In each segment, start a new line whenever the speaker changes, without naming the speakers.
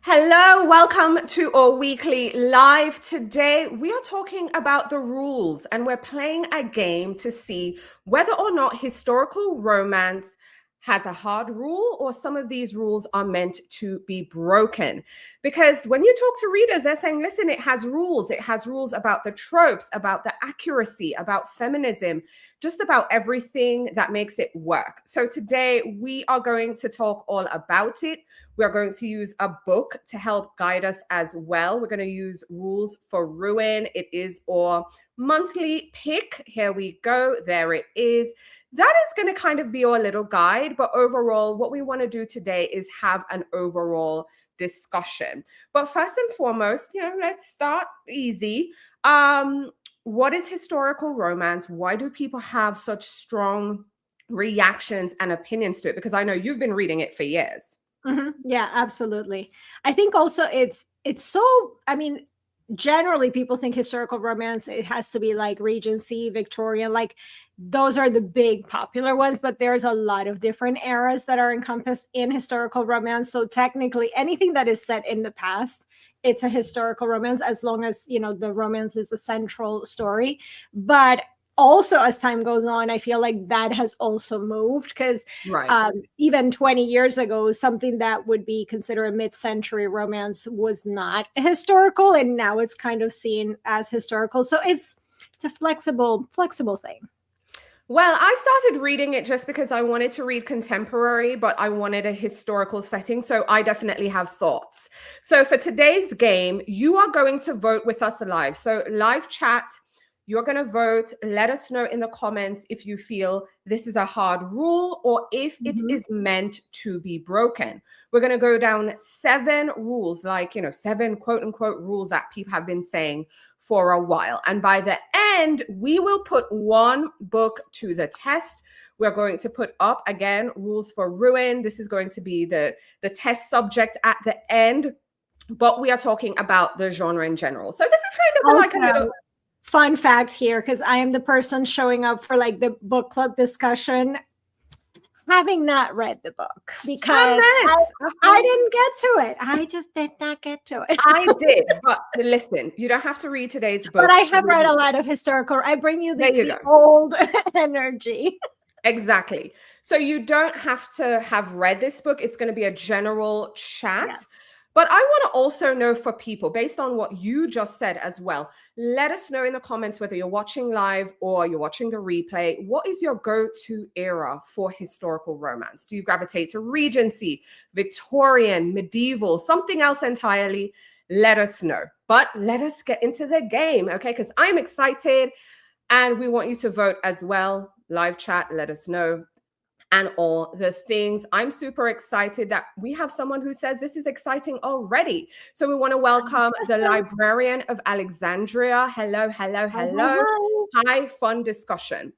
Hello, welcome to our weekly live. Today, we are talking about the rules and we're playing a game to see whether or not historical romance has a hard rule or some of these rules are meant to be broken. Because when you talk to readers, they're saying, listen, it has rules. It has rules about the tropes, about the accuracy, about feminism, just about everything that makes it work. So today, we are going to talk all about it. We're going to use a book to help guide us as well. We're going to use Rules for Ruin. It is our monthly pick. Here we go. There it is. That is going to kind of be our little guide. But overall, what we want to do today is have an overall discussion. But first and foremost, let's start easy. What is historical romance? Why do people have such strong reactions and opinions to it? Because I know you've been reading it for years.
Yeah, absolutely. I think also it's so, generally people think historical romance, it has to be like Regency, Victorian, like those are the big popular ones, but there's a lot of different eras that are encompassed in historical romance. So technically anything that is set in the past, it's a historical romance as long as, the romance is a central story. But also as time goes on, I feel like that has also moved because
Right.
even 20 years ago, something that would be considered a mid-century romance was not historical, and now it's kind of seen as historical. So it's a flexible thing.
Well, I started reading it just because I wanted to read contemporary, but I wanted a historical setting. So I definitely have thoughts. So for today's game, you are going to vote with us live. So live chat, you're going to vote. Let us know in the comments if you feel this is a hard rule or if it is meant to be broken. We're going to go down 7 rules, like, 7 quote unquote rules that people have been saying for a while. And by the end, we will put one book to the test. We're going to put up again Rules for Ruin. This is going to be the test subject at the end, but we are talking about the genre in general. So this is kind of like a little
fun fact here, because I am the person showing up for like the book club discussion having not read the book because I didn't get to it. I just did not get to it.
I did, but listen, you don't have to read today's book.
But I have read a lot of historical. I bring you the old energy.
Exactly. So you don't have to have read this book. It's going to be a general chat. Yes. But I want to also know for people, based on what you just said as well, let us know in the comments whether you're watching live or you're watching the replay. What is your go-to era for historical romance? Do you gravitate to Regency, Victorian, medieval, something else entirely? Let us know. But let us get into the game, okay? Because I'm excited and we want you to vote as well. Live chat, let us know. And all the things. I'm super excited that we have someone who says this is exciting already. So we want to welcome the librarian of Alexandria. Hello, hello, hello. Hi, fun discussion.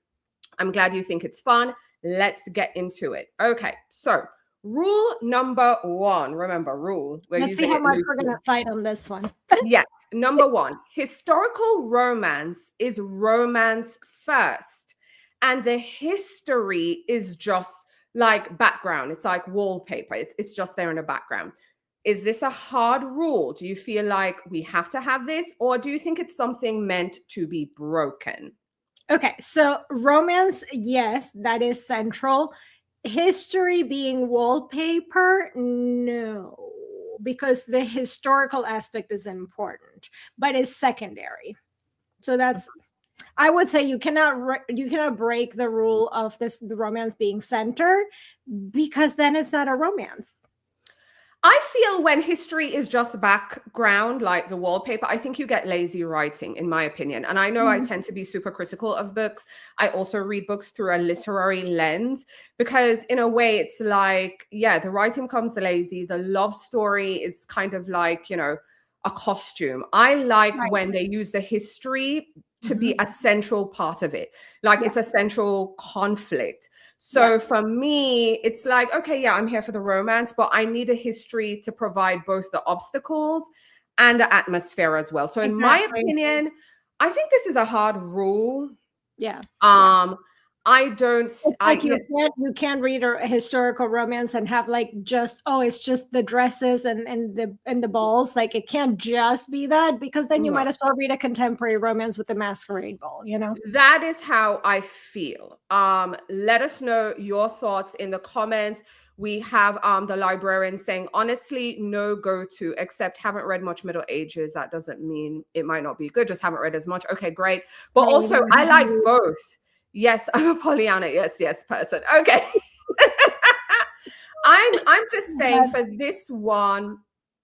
I'm glad you think it's fun. Let's get into it. Okay, so rule number 1. Remember, rule.
Let's see how much we're going to fight on this one.
Yes, number 1. Historical romance is romance first. And the history is just like background. It's like wallpaper. It's just there in the background. Is this a hard rule? Do you feel like we have to have this? Or do you think it's something meant to be broken?
Okay, so romance, yes, that is central. History being wallpaper, no, because the historical aspect is important, but it's secondary. So that's, I would say you cannot break the rule of the romance being center, because then it's not a romance.
I feel when history is just background, like the wallpaper, I think you get lazy writing, in my opinion. And I know I tend to be super critical of books. I also read books through a literary lens because in a way it's like, yeah, the writing comes lazy. The love story is kind of like, a costume. I like when they use the history to be a central part of it. Like it's a central conflict. So for me, it's like, okay, yeah, I'm here for the romance, but I need a history to provide both the obstacles and the atmosphere as well. So in my opinion, I think this is a hard rule.
Yeah.
I don't.
It's like you can't read a historical romance and have like just, oh, it's just the dresses and the balls. Like it can't just be that, because then you
No.
might as well read a contemporary romance with the masquerade ball, you know?
That is how I feel. Let us know your thoughts in the comments. We have the librarian saying, honestly, no go to, except haven't read much Middle Ages. That doesn't mean it might not be good, just haven't read as much. Okay, great. But
Yeah,
also, I like both. Yes, I'm a Pollyanna. Yes, yes, person. Okay. I'm just saying for this one,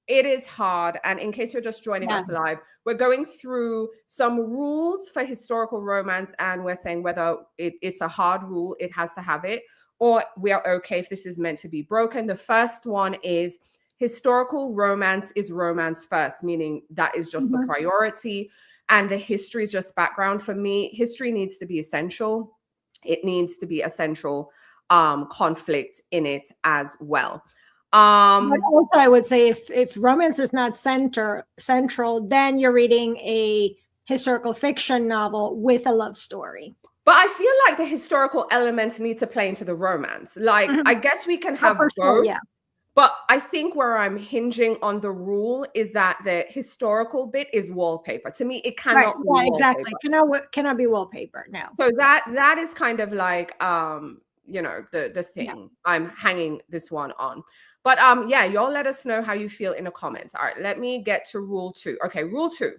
it is hard. And in case you're just joining us live, we're going through some rules for historical romance, and we're saying whether it's a hard rule, it has to have it, or we are okay if this is meant to be broken. The first one is historical romance is romance first, meaning that is just the priority, and the history is just background. For me, history needs to be essential. It needs to be essential conflict in it as well.
But also, I would say if romance is not central, then you're reading a historical fiction novel with a love story.
But I feel like the historical elements need to play into the romance. Like, I guess we can have both. Sure, yeah. But I think where I'm hinging on the rule is that the historical bit is wallpaper. To me, it cannot be wallpaper.
Exactly. Cannot be wallpaper now.
So that is kind of like you know, the thing I'm hanging this one on. But yeah, y'all let us know how you feel in the comments. All right, let me get to rule 2. Okay, rule 2.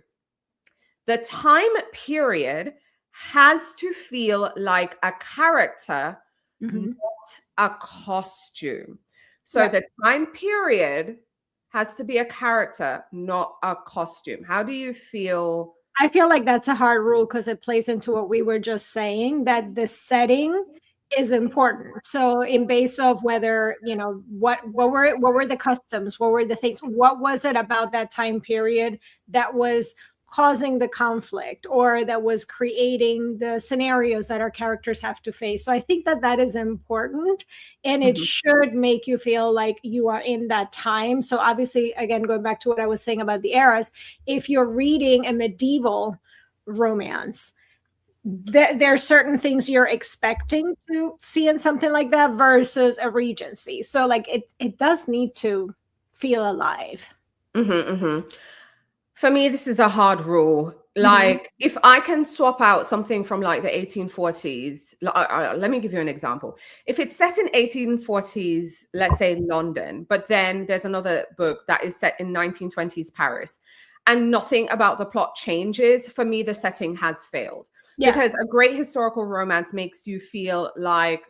The time period has to feel like a character, not a costume. So the time period has to be a character, not a costume. How do you feel?
I feel like that's a hard rule because it plays into what we were just saying, that the setting is important. So in base of whether, you know, what were the customs, what were the things, what was it about that time period that was causing the conflict or that was creating the scenarios that our characters have to face. So I think that is important, and it should make you feel like you are in that time. So obviously, again, going back to what I was saying about the eras, if you're reading a medieval romance, there are certain things you're expecting to see in something like that versus a Regency. So like it does need to feel alive.
For me, this is a hard rule. Like, if I can swap out something from like the 1840s, let me give you an example. If it's set in 1840s, let's say London, but then there's another book that is set in 1920s Paris, and nothing about the plot changes, for me, the setting has failed. Because a great historical romance makes you feel like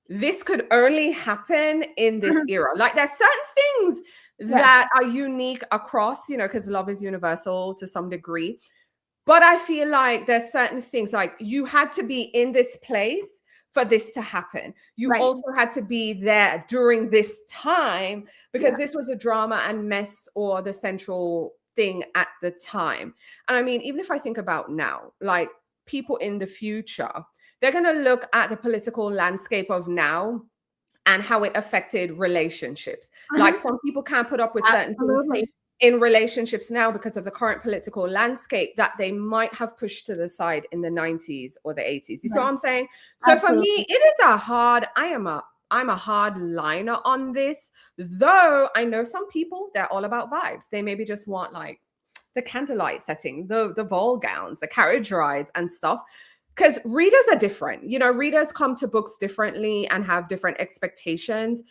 this could only happen in this era. Like, there's certain things that are unique across, you know, because love is universal to some degree. But I feel like there's certain things, like you had to be in this place for this to happen. You also had to be there during this time because this was a drama and mess or the central thing at the time. And I mean, even if I think about now, like people in the future, they're going to look at the political landscape of now and how it affected relationships. Like some people can't put up with certain things in relationships now because of the current political landscape that they might have pushed to the side in the 90s or the 80s. You see what I'm saying? So for me, it is a hard, I'm a hard liner on this, though I know some people, they're all about vibes. They maybe just want like the candlelight setting, the ball gowns, the carriage rides and stuff. Because readers are different. You know, readers come to books differently and have different expectations.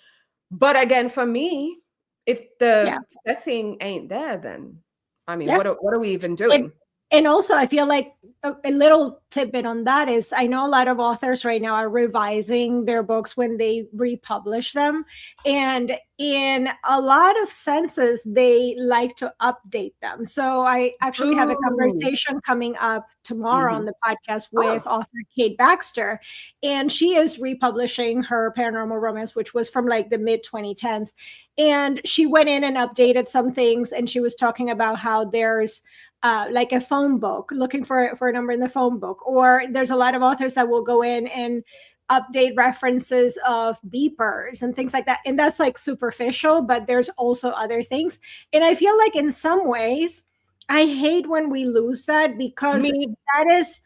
But again, for me, if the setting ain't there, then I mean, what are we even doing?
And also, I feel like a little tidbit on that is I know a lot of authors right now are revising their books when they republish them. And in a lot of senses, they like to update them. So I actually have a conversation coming up tomorrow on the podcast with author Kate Baxter. And she is republishing her paranormal romance, which was from like the mid 2010s. And she went in and updated some things. And she was talking about how there's like a phone book, looking for a number in the phone book, or there's a lot of authors that will go in and update references of beepers and things like that. And that's like superficial, but there's also other things. And I feel like in some ways, I hate when we lose that because that is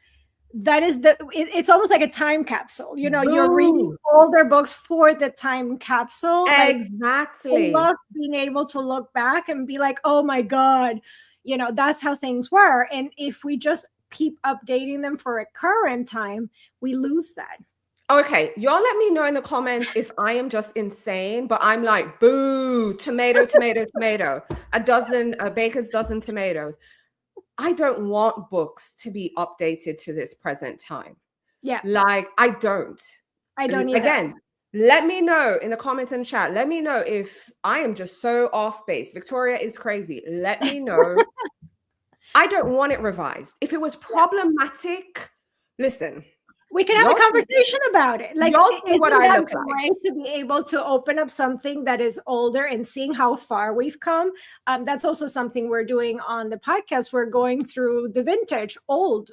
that is it's almost like a time capsule. You know, you're reading
Boom.
older books for the time capsule. Like, I
Exactly.
love being able to look back and be like, oh my God, you know, that's how things were. And if we just keep updating them for a current time, we lose that.
Okay, y'all let me know in the comments if I am just insane, but I'm like, boo, tomato, tomato, tomato, a baker's dozen tomatoes. I don't want books to be updated to this present time.
Yeah.
Like, I don't.
I don't either.
Again, let me know in the comments and chat. Let me know if I am just so off base. Victoria is crazy. Let me know. I don't want it revised. If it was problematic, listen.
We can have a conversation about it. Like,
y'all see what I look like.
Right, to be able to open up something that is older and seeing how far we've come. That's also something we're doing on the podcast. We're going through the vintage old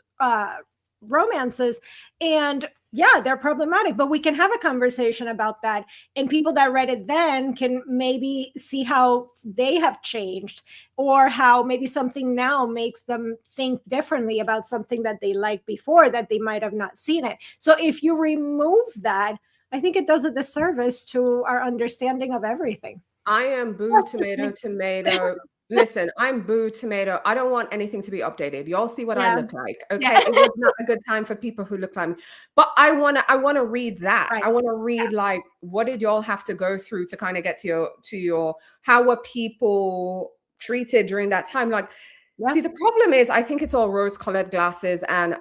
romances, and yeah, they're problematic, but we can have a conversation about that. And people that read it then can maybe see how they have changed, or how maybe something now makes them think differently about something that they liked before that they might have not seen it. So if you remove that, I think it does a disservice to our understanding of everything.
I am boo, tomato, tomato. Listen, I'm boo, tomato. I don't want anything to be updated. Y'all see what I look like. Okay.
Yeah.
It was not a good time for people who look like me. But I wanna read that.
Right.
I want to read like, what did y'all have to go through to kind of get to your how were people treated during that time? Like, see, the problem is I think it's all rose-colored glasses, and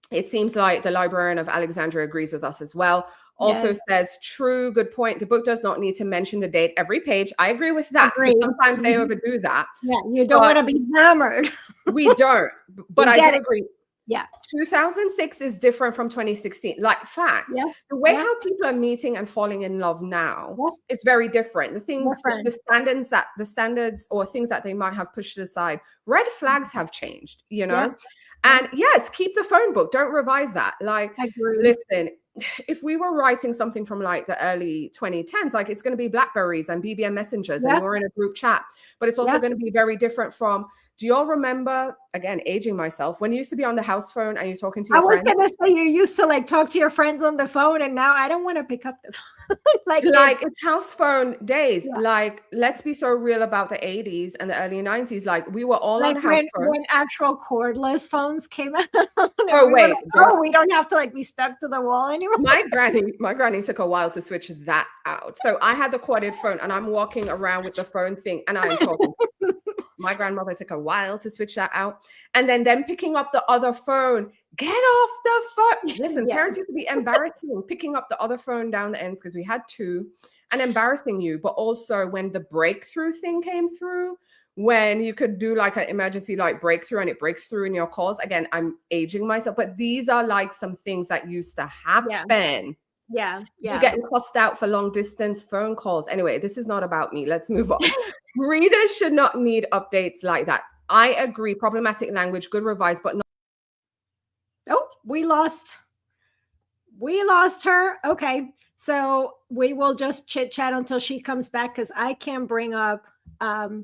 it seems like the librarian of Alexandria agrees with us as well. Also says, true, good point. The book does not need to mention the date every page. I agree with that. Sometimes they overdo that.
Yeah, you don't want to be hammered.
We don't. But I do agree.
Yeah.
2006 is different from 2016. Like, facts.
Yeah.
The way how people are meeting and falling in love now is very different. The things, the standards or things that they might have pushed aside, red flags have changed, you know? And yes, keep the phone book. Don't revise that. Like, listen, if we were writing something from like the early 2010s, like it's going to be Blackberries and BBM messengers and we're in a group chat, but it's also going to be very different from, do y'all remember, again, aging myself, when you used to be on the house phone and you're talking to your friends?
I was going to say, you used to like talk to your friends on the phone, and now I don't want to pick up the phone. like
it's house phone days. Like, let's be so real about the 80s and the early 90s. Like, we were all on house phone.
When actual cordless phones came out.
Oh, wait.
Like, we don't have to like be stuck to the wall anymore.
My granny took a while to switch that out. So I had the corded phone and I'm walking around with the phone thing and I'm talking. My grandmother took a while to switch that out. And then picking up the other phone. Get off the phone. Listen, parents used to be embarrassing, picking up the other phone down the ends because we had two, and embarrassing you. But also when the breakthrough thing came through, when you could do like an emergency like breakthrough and it breaks through in your calls. Again, I'm aging myself, but these are like some things that used to happen.
Yeah.
You're getting cussed out for long distance phone calls. Anyway, this is not about me. Let's move on. Readers should not need updates like that. I agree. Problematic language, good revise, but not.
Oh, we lost her. Okay. So we will just chit chat until she comes back, because I can't bring up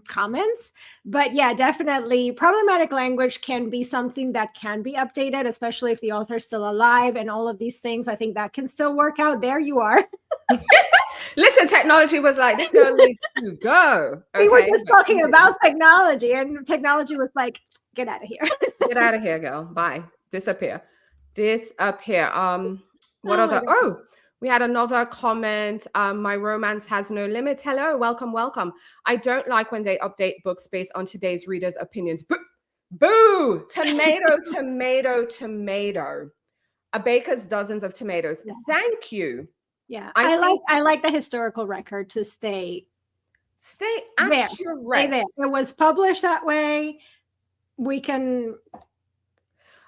comments. But yeah, definitely problematic language can be something that can be updated, especially if the author's still alive and all of these things. I think that can still work out. There you are.
Listen, technology was like, this girl needs to go.
We were just talking about technology, and technology was like, get out of here.
Get out of here, girl. Bye. Disappear. What other? Oh, we had another comment. My romance has no limits. Hello, welcome. I don't like when they update books based on today's readers' opinions. Boo! Tomato, tomato, tomato. A baker's dozens of tomatoes. Thank you.
Yeah, I like the historical record to stay
accurate.
Stay there. It was published that way. We can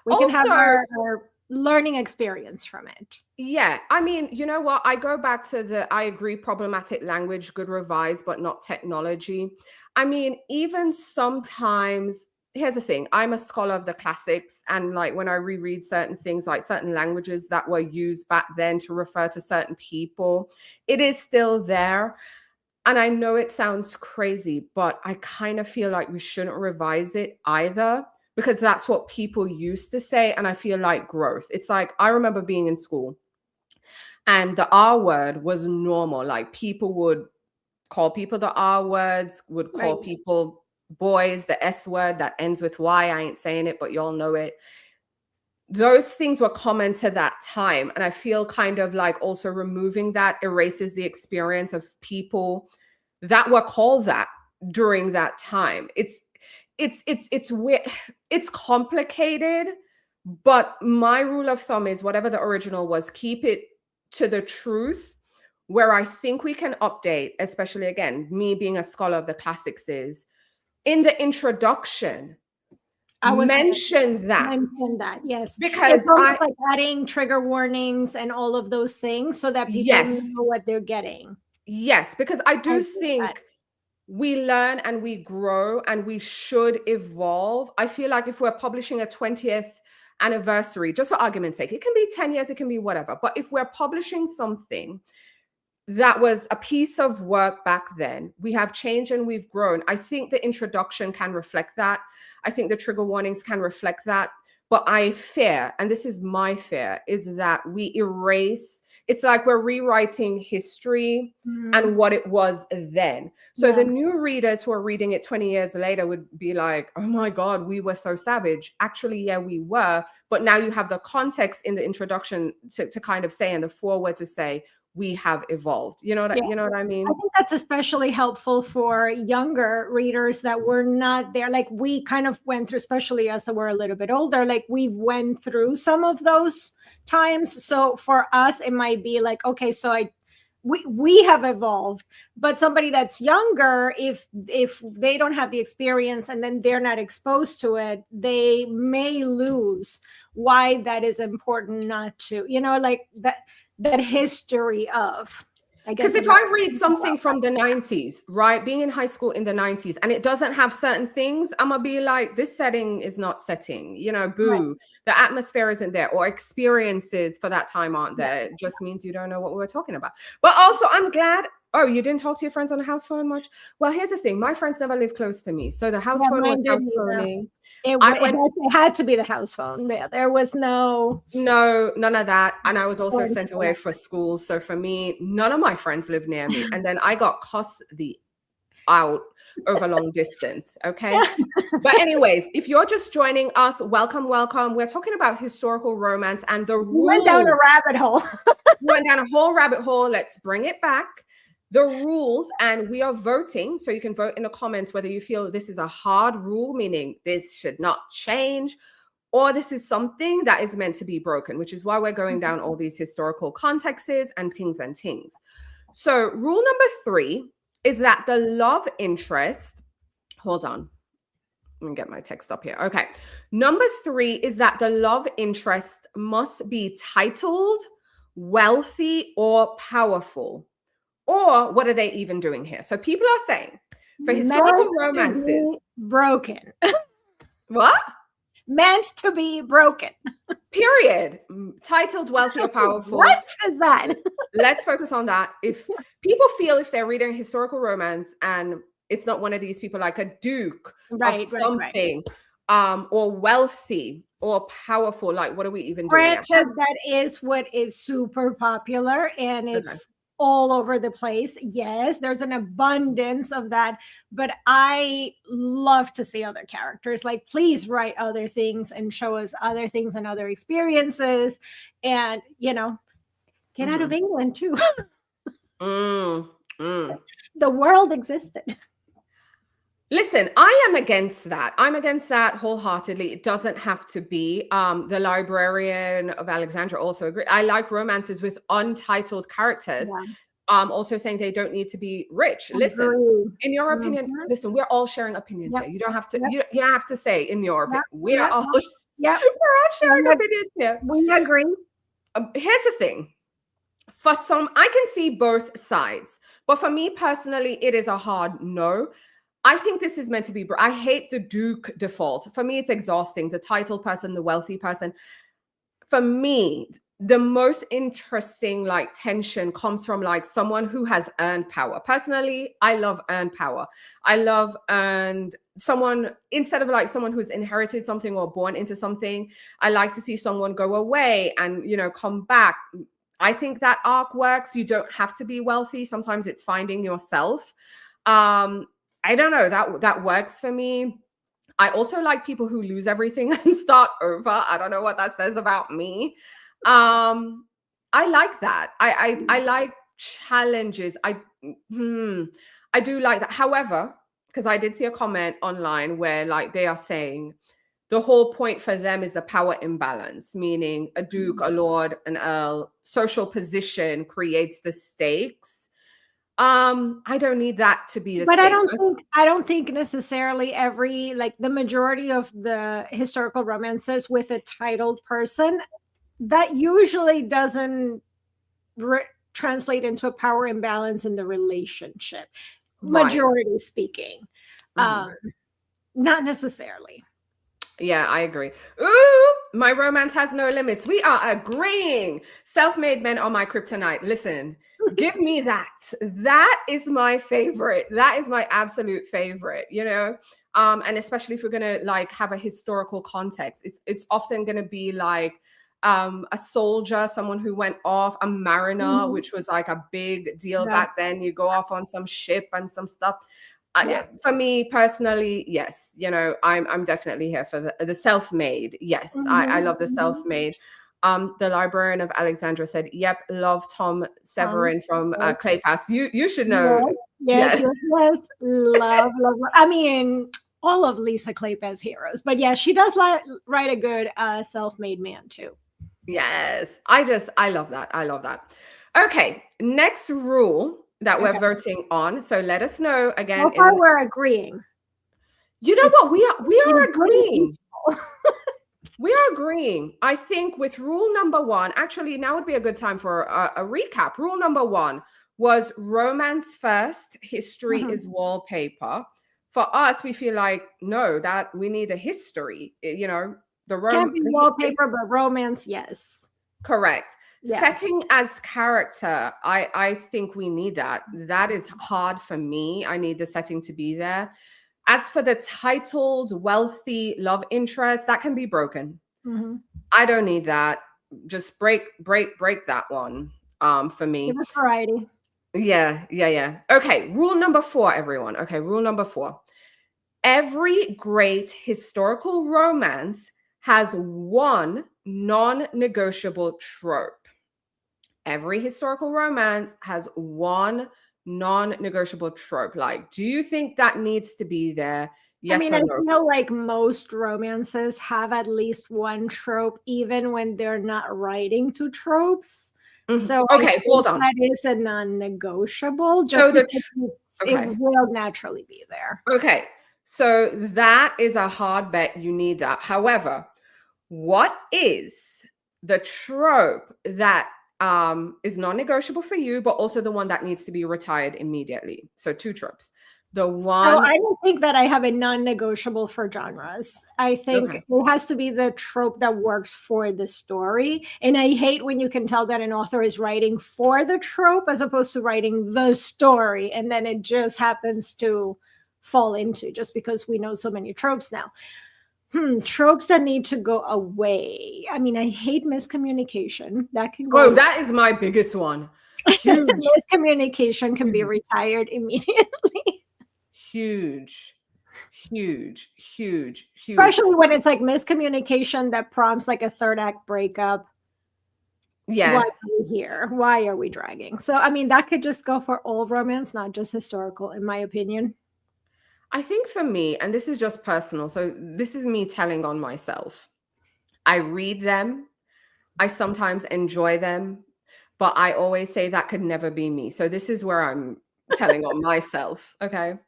have our learning experience from it.
Yeah, I mean, you know what? I go back to I agree, problematic language, good revise, but not technology. I mean, even sometimes, here's the thing. I'm a scholar of the classics. And like when I reread certain things, like certain languages that were used back then to refer to certain people, it is still there. And I know it sounds crazy, but I kind of feel like we shouldn't revise it either, because that's what people used to say. And I feel like growth. It's like, I remember being in school and the R word was normal. Like people would call people the R words, would call
Right.
people boys, the S word that ends with Y. I ain't saying it, but y'all know it. Those things were common to that time. And I feel kind of like also removing that erases the experience of people that were called that during that time. It's weird. It's complicated, but my rule of thumb is whatever the original was, keep it to the truth. Where I think we can update, especially again, me being a scholar of the classics, is in the introduction,
I was
mention that.
mention that, yes.
Because
It's almost like adding trigger warnings and all of those things so that people
yes,
know what they're getting.
yes, because I do
I
think we learn and we grow and we should evolve. I feel like if we're publishing a 20th anniversary, just for argument's sake, it can be 10 years, it can be whatever. But if we're publishing something that was a piece of work back then, we have changed and we've grown. I think the introduction can reflect that. I think the trigger warnings can reflect that. But I fear, and this is my fear, is that we erase. It's like we're rewriting history and what it was then. So the new readers who are reading it 20 years later would be like, oh my God, we were so savage. Actually, yeah, we were. But now you have the context in the introduction to kind of say, in the foreword to say, we have evolved. You know what, you know what I mean?
I think that's especially helpful for younger readers that were not there. Like we kind of went through, especially as we're a little bit older, like we went through some of those times. So for us, it might be like, okay, so we have evolved, but somebody that's younger, if they don't have the experience and then they're not exposed to it, they may lose why that is important not to, like that history of, I guess.
Because if I read something from the 90s, right, being in high school in the 90s, and it doesn't have certain things, I'm gonna be like, this setting is not setting, boo, the atmosphere isn't there, or experiences for that time aren't there. It just means you don't know what we were talking about. But also, I'm glad. Oh, you didn't talk to your friends on the house phone much? Well, here's the thing. My friends never live close to me. So the house phone was house phoning.
It had to be the house phone. There was no,
none of that. And I was also sent away for school. So for me, none of my friends lived near me. And then I got cussed out over long distance. Okay. But anyways, if you're just joining us, welcome. We're talking about historical romance and the rules.
We went down a rabbit hole.
We went down a whole rabbit hole. Let's bring it back. The rules, and we are voting. So you can vote in the comments whether you feel this is a hard rule, meaning this should not change, or this is something that is meant to be broken, which is why we're going down all these historical contexts and things. So rule number 3 is that the love interest, hold on, let me get my text up here. Okay. Number 3 is that the love interest must be titled, wealthy, or powerful. Or what are they even doing here? So people are saying for historical romances,
broken.
What?
Meant to be broken.
Period. Titled, wealthy, or powerful.
What is that?
Let's focus on that. If people feel if they're reading a historical romance and it's not one of these people like a duke of something, or wealthy or powerful, like what are we even doing?
That is what is super popular, and it's all over the place. Yes, there's an abundance of that, but I love to see other characters. Like, please write other things and show us other things and other experiences, and get out of England too. The world existed.
Listen, I am against that. I'm against that wholeheartedly. It doesn't have to be. The Librarian of Alexandria also agreed. I like romances with untitled characters. Also saying they don't need to be rich. Listen, in your opinion, listen, we're all sharing opinions here. You don't have to. You don't have to say in your opinion. We're all sharing opinions here.
We agree.
Here's the thing. For some, I can see both sides, but for me personally, it is a hard no. I think this is meant to be. I hate the Duke default. For me, it's exhausting. The titled person, the wealthy person. For me, the most interesting like tension comes from like someone who has earned power. Personally, I love earned power. I love earned someone, instead of like someone who's inherited something or born into something. I like to see someone go away and, you know, come back. I think that arc works. You don't have to be wealthy. Sometimes it's finding yourself. I don't know, that works for me. I also like people who lose everything and start over. I don't know what that says about me. I like that. I like challenges. I do like that. However, because I did see a comment online where like they are saying the whole point for them is a power imbalance, meaning a duke, a lord, an earl, social position creates the stakes. I don't need that to be the
But
stakes.
I don't think necessarily every, like the majority of the historical romances with a titled person, that usually doesn't translate into a power imbalance in the relationship,
Right.
majority speaking. Not necessarily.
Yeah, I agree. Ooh, my romance has no limits. We are agreeing. Self-made men are my kryptonite. Listen, give me that. That is my favorite. That is my absolute favorite, you know? And especially if we're gonna like have a historical context, it's often gonna be like a soldier, someone who went off, a mariner, which was like a big deal back then. You go off on some ship and some stuff. For me personally, yes, you know, I'm definitely here for the self-made. Yes, I love the self-made. The librarian of Alexandra said, "Yep, love Tom Severin from Clay Pass." You should know.
Yes. Love. I mean, all of Lisa Kleypas' heroes, but yeah, she does write a good self-made man too.
Yes, I love that. I love that. Okay, next rule that we're voting on. So let us know again.
So far, we're agreeing.
You know what? We are agreeing. We are agreeing. I think with rule number one, actually, now would be a good time for a recap. Rule number one was romance first, history is wallpaper. For us, we feel like, no, that we need a history, you know,
can't be wallpaper, but romance, yes.
Correct. Yeah. Setting as character, I think we need that. That is hard for me. I need the setting to be there. As for the titled, wealthy love interest, that can be broken. I don't need that. Just break that one. For me.
Give us variety.
Yeah. Okay, rule number 4, everyone. Okay, rule number 4. Every great historical romance has one non-negotiable trope. Every historical romance has one non-negotiable trope. Like, do you think that needs to be there? Yes,
I
no?
feel like most romances have at least one trope, even when they're not writing to tropes. So
okay, hold on.
That is a non-negotiable. Just because it will naturally be there.
Okay, so that is a hard bet. You need that. However, what is the trope that is non-negotiable for you, but also the one that needs to be retired immediately? So 2 tropes. The one.
So I don't think that I have a non-negotiable for genres. I think it has to be the trope that works for the story. And I hate when you can tell that an author is writing for the trope as opposed to writing the story, and then it just happens to fall into, just because we know so many tropes now. Tropes that need to go away. I mean, I hate miscommunication. That can go.
Oh, that is my biggest one. Huge.
Miscommunication can be retired immediately.
Huge.
Especially when it's like miscommunication that prompts like a third act breakup.
Yeah.
Why are we here? Why are we dragging? So, I mean, that could just go for all romance, not just historical, in my opinion.
I think for me, and this is just personal, so this is me telling on myself. I read them. I sometimes enjoy them, but I always say that could never be me. So this is where I'm telling on myself. Okay.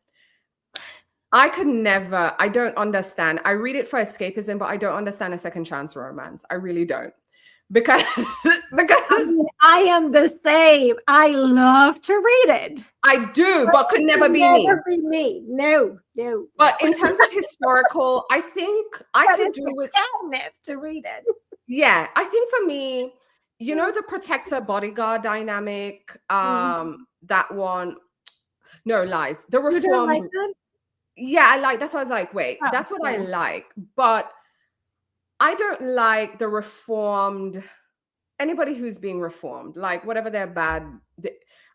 I could never, I don't understand. I read it for escapism, but I don't understand a second chance romance. I really don't. Because
I am the same. I love to read it.
I do, but could never be
me. No.
But in terms of historical, I think I could do with
catnip to read it.
Yeah, I think for me, you know, the protector bodyguard dynamic,
Mhm.
that one. No lies. The
You don't like
reformed.
that?
Yeah, I like. That's why I was like, wait,
Oh,
that's what I
yeah.
like. But I don't like the reformed. Anybody who's being reformed, like whatever their bad.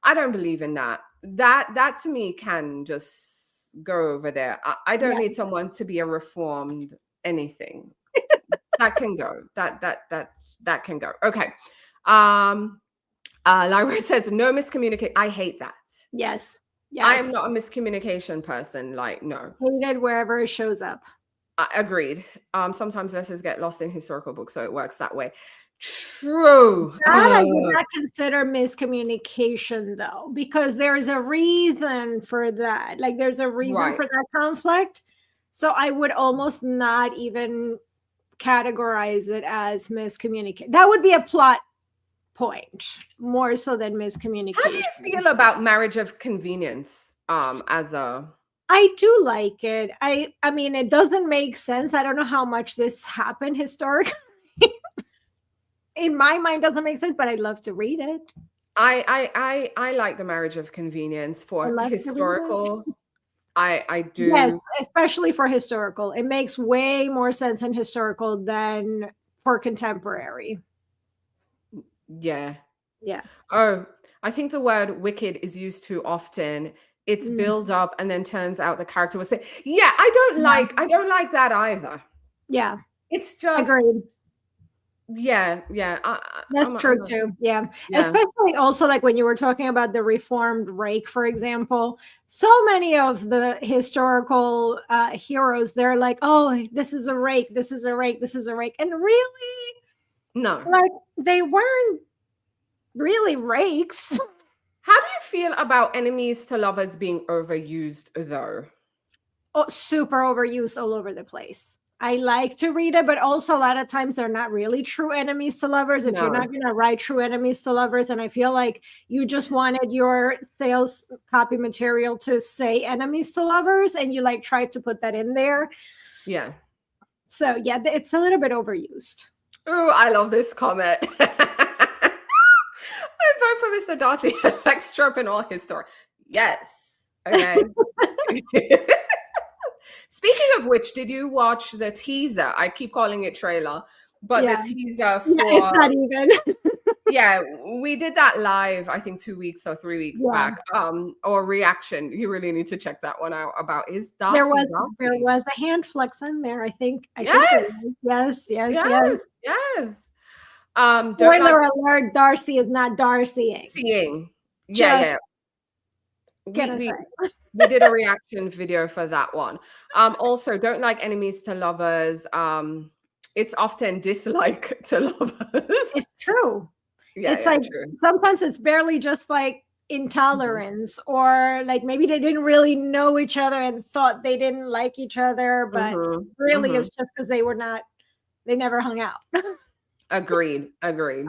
I don't believe in that. That to me can just go over there. I don't
Yeah.
need someone to be a reformed anything. That can go. That can go. Okay. Um Lyra says no miscommunicate. I hate that.
Yes.
I am
Yes.
not a miscommunication person. Like, no.
Hated wherever it shows up.
Agreed. Sometimes letters get lost in historical books, so it works that way. True.
That I would not consider miscommunication though, because there's a reason for that. Like there's a reason
Right.
for that conflict. So I would almost not even categorize it as miscommunication. That would be a plot point more so than
How do
miscommunication.
you feel about marriage of convenience? As a
I do like it. I mean it doesn't make sense. I don't know how much this happened historically. In my mind doesn't make sense, but I love to read it.
I like the marriage of convenience
I
for
love to read it.
historical. I
Yes,
do.
especially for historical. It makes way more sense in historical than for contemporary.
Yeah.
Yeah.
Oh, I think the word wicked is used too often. It's
Mm,
build up and then turns out the character was say, yeah,
yeah.
I don't like that either.
Yeah.
It's just
Agreed.
yeah.
That's true too. Yeah.
Yeah.
Especially also like when you were talking about the reformed rake, for example, so many of the historical heroes, they're like, oh, this is a rake, this is a rake, this is a rake. And really,
No.
like, they weren't really rakes.
How do you feel about enemies to lovers being overused though?
Oh, super overused all over the place. I like to read it, but also a lot of times they're not really true enemies to lovers. If you're
No.
not going to write true enemies to lovers, and I feel like you just wanted your sales copy material to say enemies to lovers, and you like tried to put that in there.
Yeah.
So yeah, it's a little bit overused.
Oh, I love this comment. I vote for Mr. Darcy. Like stropping all his story. Yes. Okay. Speaking of which, did you watch the teaser? I keep calling it trailer, but the
Yeah,
teaser
yeah, it's not
for
even.
yeah, we did that live, I think 2 weeks or 3 weeks
Yeah,
back. Or reaction. You really need to check that one out about is
there
Darcy
was there
Darcy?
was a hand flex in there. I think there
Yes,
was. Yes, yes,
yes,
yes.
yes. Don't like
Spoiler alert: Darcy is not Darcying.
seeing. Yeah,
Just
yeah. We
gonna
we
say.
we did a reaction video for that one. Also don't like enemies to lovers. It's often dislike to lovers.
It's true.
Yeah,
It's
yeah,
like
true.
sometimes it's barely just like
Mhm,
intolerance, or like maybe they didn't really know each other and thought they didn't like each other, but
mhm,
really
mhm.
it's just because they never hung out.
Agreed, agreed.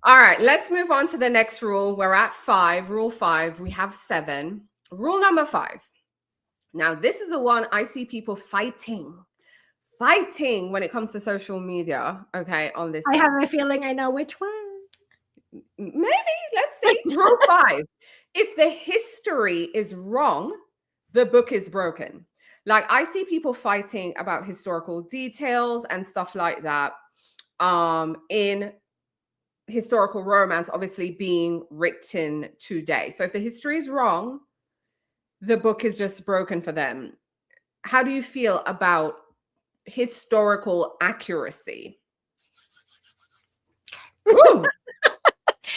All right, let's move on to the next rule. We're at 5, rule 5. We have 7. Rule number 5. Now, this is the one I see people fighting when it comes to social media, okay, on this
I have
one.
a feeling I know which one.
Maybe, let's see. Rule 5. If the history is wrong, the book is broken. Like I see people fighting about historical details and stuff like that in historical romance obviously being written today. So if the history is wrong, the book is just broken for them. How do you feel about historical accuracy? Ooh,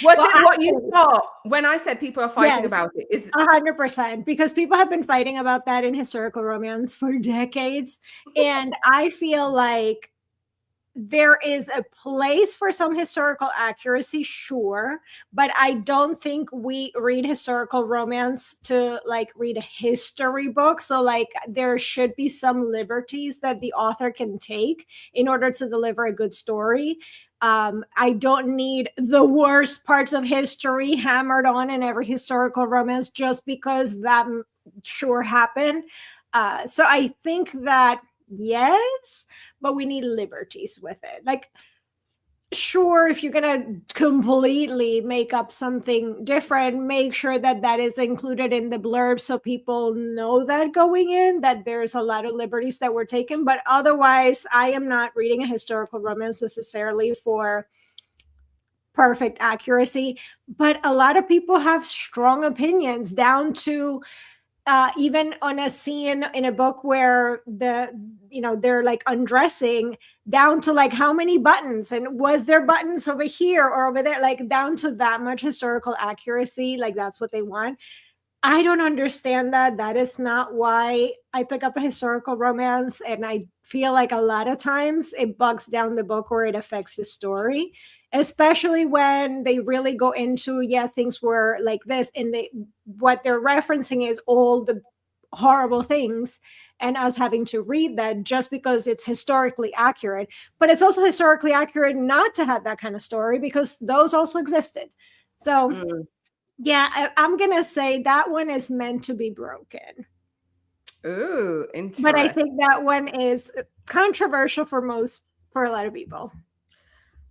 was
Well,
it what you
actually,
thought when I said people are fighting
yes,
about it? Is
100%, because people have been fighting about that in historical romance for decades. And I feel like there is a place for some historical accuracy, sure, but I don't think we read historical romance to like read a history book. So like there should be some liberties that the author can take in order to deliver a good story. I don't need the worst parts of history hammered on in every historical romance just because that sure happened. So I think that yes, but we need liberties with it. Like Sure, if you're going to completely make up something different, make sure that that is included in the blurb so people know that going in, that there's a lot of liberties that were taken. But otherwise, I am not reading a historical romance necessarily for perfect accuracy. But a lot of people have strong opinions, down to even on a scene in a book where they're like undressing, down to like how many buttons, and was there buttons over here or over there, like down to that much historical accuracy, like that's what they want. I don't understand that. That is not why I pick up a historical romance. And I feel like a lot of times it bogs down the book or it affects the story, especially when they really go into, yeah, things were like this. And what they're referencing is all the horrible things, and us having to read that just because it's historically accurate. But it's also historically accurate not to have that kind of story, because those also existed. So
Mm.
yeah, I'm gonna say that one is meant to be broken.
Ooh,
But I
interesting.
think that one is controversial for a lot of people.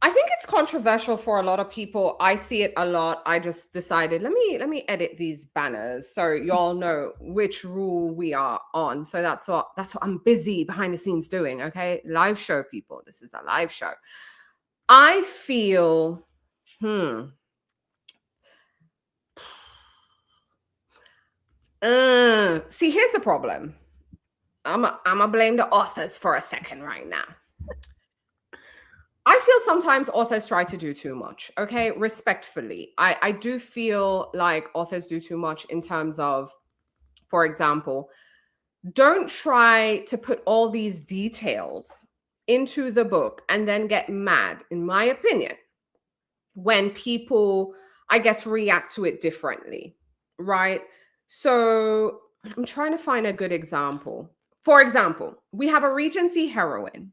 I think it's controversial for a lot of people. I see it a lot. I just decided let me edit these banners so y'all know which rule we are on. So that's what I'm busy behind the scenes doing. Okay, live show people. This is a live show. I feel. Hmm. See, here's the problem. I'm gonna blame the authors for a second right now. I feel sometimes authors try to do too much. Okay, respectfully, I do feel like authors do too much in terms of, for example, don't try to put all these details into the book and then get mad, in my opinion, when people, I guess, react to it differently, right? So I'm trying to find a good example. For example, we have a Regency heroine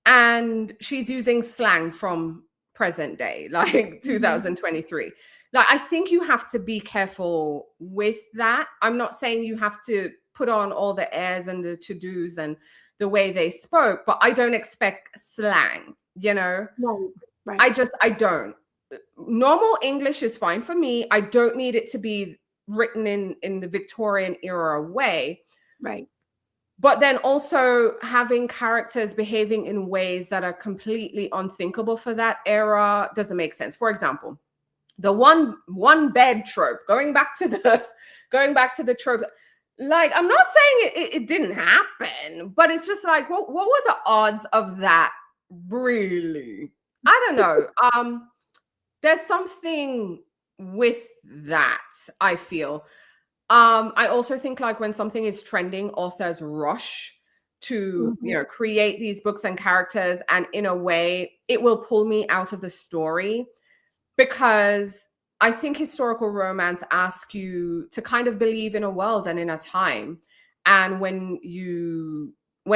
and she's using slang from present day, like
Mhm.
2023. Like, I think you have to be careful with that. I'm not saying you have to put on all the airs and the to-dos and the way they spoke, but I don't expect slang, you know?
Right, right,
I don't. Normal English is fine for me. I don't need it to be written in the Victorian era way,
right.
but then also having characters behaving in ways that are completely unthinkable for that era doesn't make sense. For example, the one bed trope, going back to the going back to the trope, like, I'm not saying it didn't happen, but it's just like, what were the odds of that, really? I don't know. There's something with that, I feel. I also think, like, when something is trending, authors rush to,
Mhm.
create these books and characters, and in a way it will pull me out of the story, because I think historical romance asks you to kind of believe in a world and in a time. And when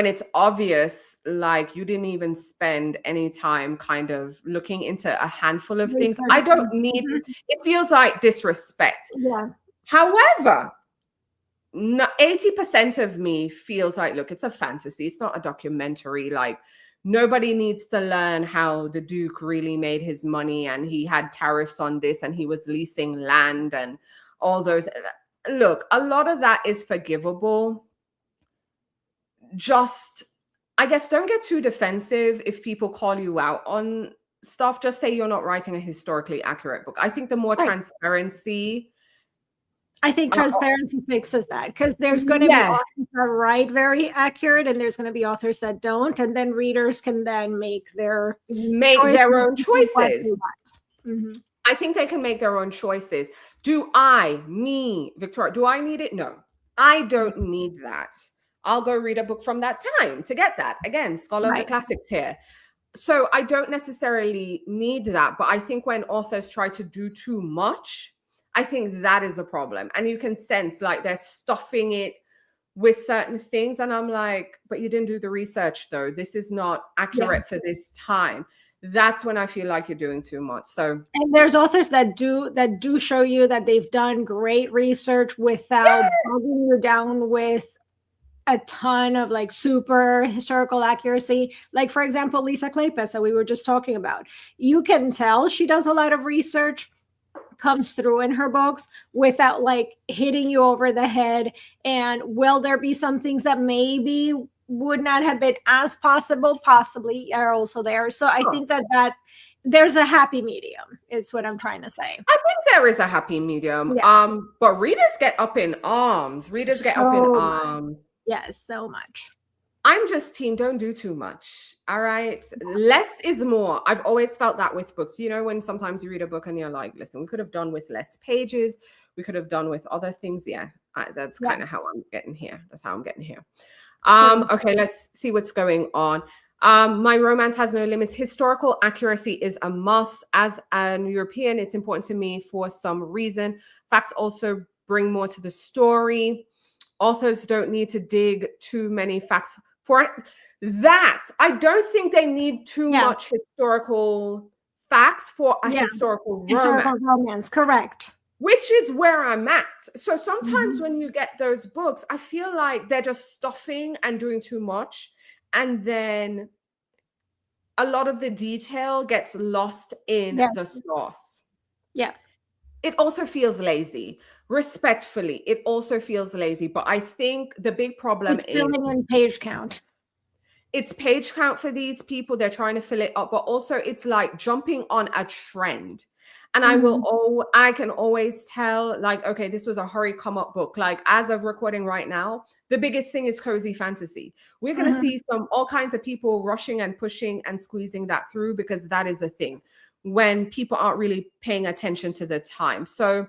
it's obvious, like, you didn't even spend any time kind of looking into a handful of things, I don't
Researching.
need,
Mhm.
it feels like disrespect.
Yeah,
However, 80% of me feels like, look, it's a fantasy. It's not a documentary. Like, nobody needs to learn how the Duke really made his money and he had tariffs on this and he was leasing land and all those. Look, a lot of that is forgivable. Just, I guess, don't get too defensive if people call you out on stuff. Just say you're not writing a historically accurate book. I think the more
right.
transparency.
I think
uh,
transparency fixes that, because there's going to be
yeah,
authors that write very accurate, and there's going to be authors that don't, and then readers can then make their
make
choices
their own
into what they
choices.
want. Mhm.
I think they can make their own choices. Do I, me, Victoria, do I need it? No, I don't need that. I'll go read a book from that time to get that. Again, scholar of the
Right.
classics here. So I don't necessarily need that. But I think when authors try to do too much, I think that is a problem. And you can sense like they're stuffing it with certain things. And I'm like, but you didn't do the research though. This is not
Yeah.
accurate for this time. That's when I feel like you're doing too much. So
And there's authors that do show you that they've done great research without bogging you down with a ton of like super historical accuracy. Like, for example, Lisa Kleypas that we were just talking about. You can tell she does a lot of research, comes through in her books without like hitting you over the head. And will there be some things that maybe would not have been as possibly are also there. So I think that there's a happy medium is what I'm trying to say.
I think there is a happy medium.
Yeah.
But readers get up in arms. Readers get up in
So much.
arms.
Yes, so much.
I'm just team don't do too much. All right. Less is more. I've always felt that with books. You know, when sometimes you read a book and you're like, listen, we could have done with less pages. We could have done with other things. Yeah. That's kind of how I'm getting here. That's how I'm getting here. Okay, let's see what's going on. My romance has no limits. Historical accuracy is a must. As an European, it's important to me for some reason. Facts also bring more to the story. Authors don't need to dig too many facts for it. That I don't think they need too much historical facts for a historical
romance. Correct.
Which is where I'm at. So sometimes when you get those books, I feel like they're just stuffing and doing too much. And then a lot of the detail gets lost in the sauce.
Yeah.
It also feels lazy. Respectfully, it also feels lazy. But I think the big problem is
filling in page count.
It's page count for these people. They're trying to fill it up, but also it's like jumping on a trend. And I can always tell, like, okay, this was a hurry come up book. Like, as of recording right now, the biggest thing is cozy fantasy. We're going to see all kinds of people rushing and pushing and squeezing that through, because that is the thing when people aren't really paying attention to the time. So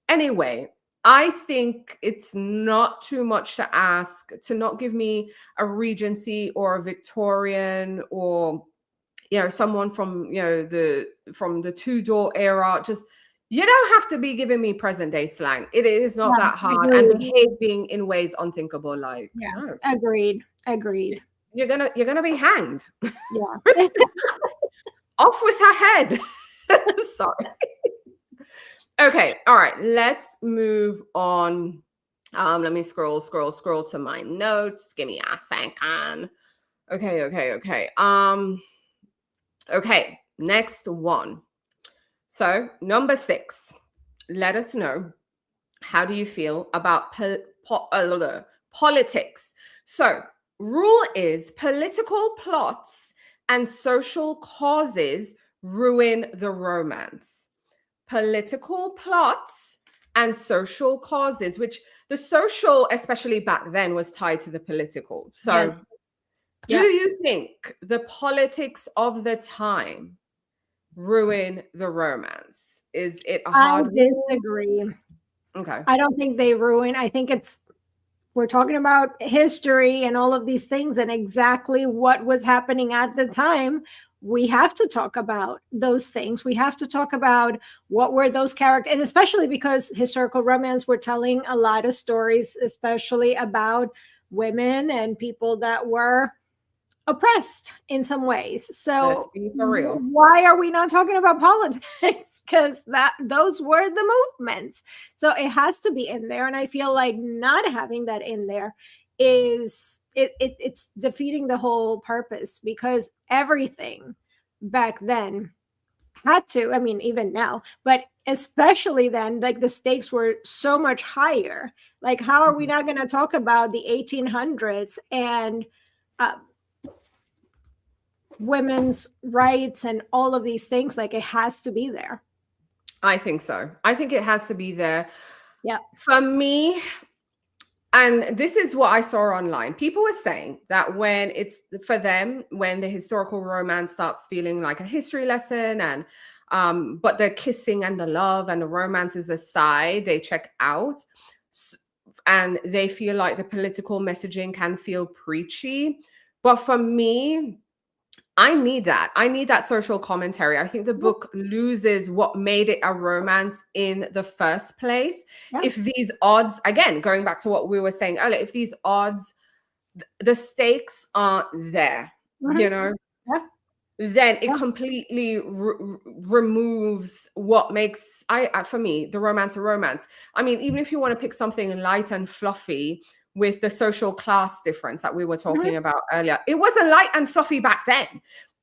anyway, I think it's not too much to ask to not give me a Regency or a Victorian or, you know, someone from, you know, the Tudor era. Just, you don't have to be giving me present day slang. It is not that hard. And behaving in ways unthinkable. Like, no.
Agreed.
You're gonna be hanged.
Yeah.
Off with her head. Sorry. Okay, all right, let's move on. Let me scroll to my notes. Give me a second. Okay. Okay, next one. So, number 6. Let us know, how do you feel about politics? So, rule is political plots and social causes ruin the romance. Political plots and social causes, which the social, especially back then, was tied to the political. So do you think the politics of the time ruin the romance? Is it a hard
disagree.
Okay.
I don't think they ruin. I think we're talking about history and all of these things and exactly what was happening at the time. We have to talk about those things. We have to talk about what were those characters, and especially because historical romance, we're telling a lot of stories, especially about women and people that were oppressed in some ways. So
for real,
why are we not talking about politics? Because those were the movements. So it has to be in there. And I feel like not having that in there is it's defeating the whole purpose, because everything back then had to, I mean, even now, but especially then, like the stakes were so much higher. Like, how are we not going to talk about the 1800s and women's rights and all of these things? Like, it has to be there.
I think so. I think it has to be there.
Yeah.
For me, and this is what I saw online. People were saying that when it's for them, when the historical romance starts feeling like a history lesson, and but the kissing and the love and the romance is aside, they check out, and they feel like the political messaging can feel preachy. But for me, I need that. I need that social commentary. I think the book loses what made it a romance in the first place. Yeah. If these odds, again, going back to what we were saying earlier, if these odds, the stakes aren't there, you know, then it completely removes what makes, for me, the romance a romance. I mean, even if you want to pick something light and fluffy, with the social class difference that we were talking about earlier. It wasn't light and fluffy back then.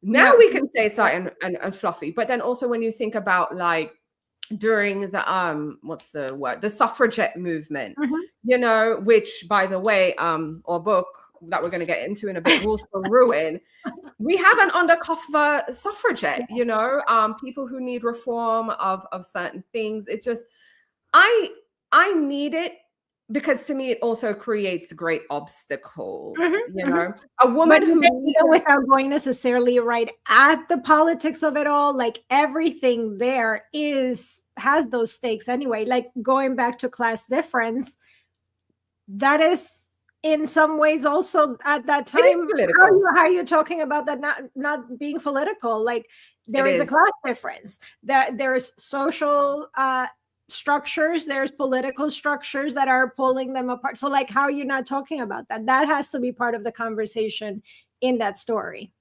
Now we can say it's light and fluffy. But then also when you think about like during the what's the word, the suffragette movement, you know, which by the way, or book that we're going to get into in a bit, Rules for Ruin, we have an undercover suffragette, you know, people who need reform of certain things. It's just I need it, because to me it also creates great obstacles, you know. A woman who
without going necessarily right at the politics of it all, like everything there has those stakes anyway. Like going back to class difference, that is in some ways also at that time, how are you talking about that not being political? Like there is a class difference, that there's social structures, there's political structures that are pulling them apart. So like, how are you not talking about that? That has to be part of the conversation in that story.